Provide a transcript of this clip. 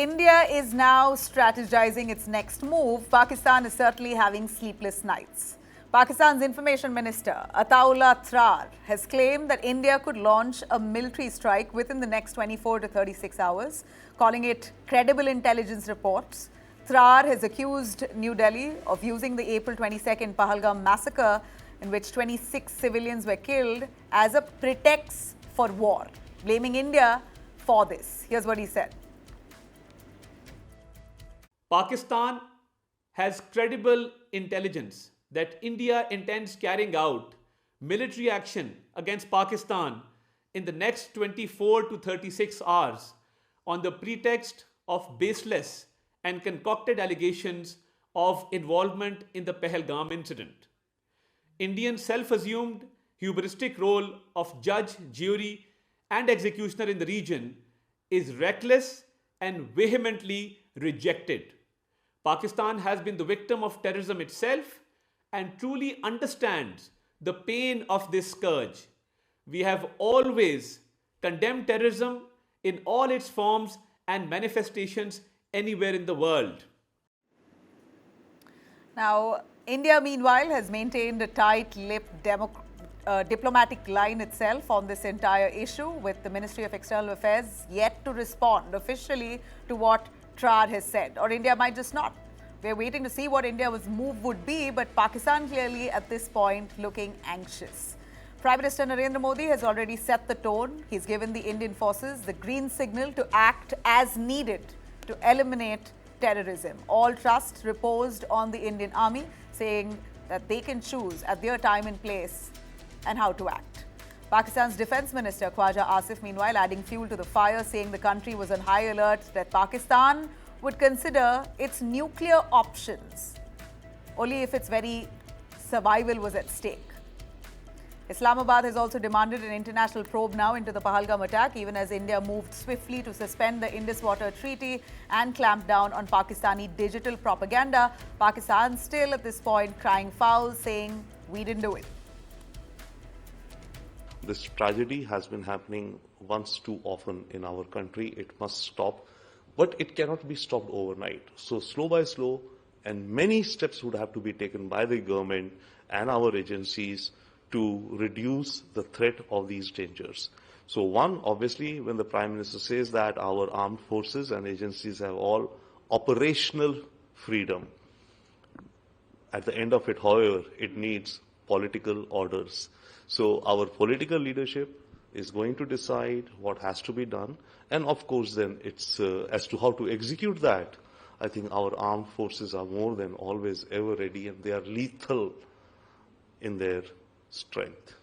India is now strategizing its next move. Pakistan is certainly having sleepless nights. Pakistan's Information Minister, Attaullah has claimed that India could launch a military strike within the next 24 to 36 hours, calling it credible intelligence reports. Tarar has accused New Delhi of using the April 22nd Pahalgam massacre, in which 26 civilians were killed, as a pretext for war, blaming India for this. Here's what he said. Pakistan has credible intelligence that India intends carrying out military action against Pakistan in the next 24 to 36 hours on the pretext of baseless and concocted allegations of involvement in the Pahalgam incident. Indian self-assumed hubristic role of judge, jury, and executioner in the region is reckless and vehemently rejected. Pakistan has been the victim of terrorism itself and truly understands the pain of this scourge. We have always condemned terrorism in all its forms and manifestations anywhere in the world. Now, India, meanwhile, has maintained a tight-lipped diplomatic line itself on this entire issue, with the Ministry of External Affairs yet to respond officially to what Tarar has said, or India might just not. We're waiting to see what India's move would be, but Pakistan clearly at this point looking anxious. Prime Minister Narendra Modi has already set the tone. He's given the Indian forces the green signal to act as needed to eliminate terrorism. All trust reposed on the Indian army, saying that they can choose at their time and place and how to act. Pakistan's Defence Minister Khwaja Asif, meanwhile, adding fuel to the fire, saying the country was on high alert that Pakistan would consider its nuclear options only if its very survival was at stake. Islamabad has also demanded an international probe now into the Pahalgam attack, even as India moved swiftly to suspend the Indus Waters Treaty and clamp down on Pakistani digital propaganda. Pakistan still at this point crying foul, saying, "We didn't do it." This tragedy has been happening once too often in our country. It must stop, but it cannot be stopped overnight. So slow by slow, and many steps would have to be taken by the government and our agencies to reduce the threat of these dangers. So one, obviously, when the Prime Minister says that our armed forces and agencies have all operational freedom, at the end of it, however, it needs political orders. So our political leadership is going to decide what has to be done. And of course, then it's as to how to execute that. I think our armed forces are more than always ever ready, and they are lethal in their strength.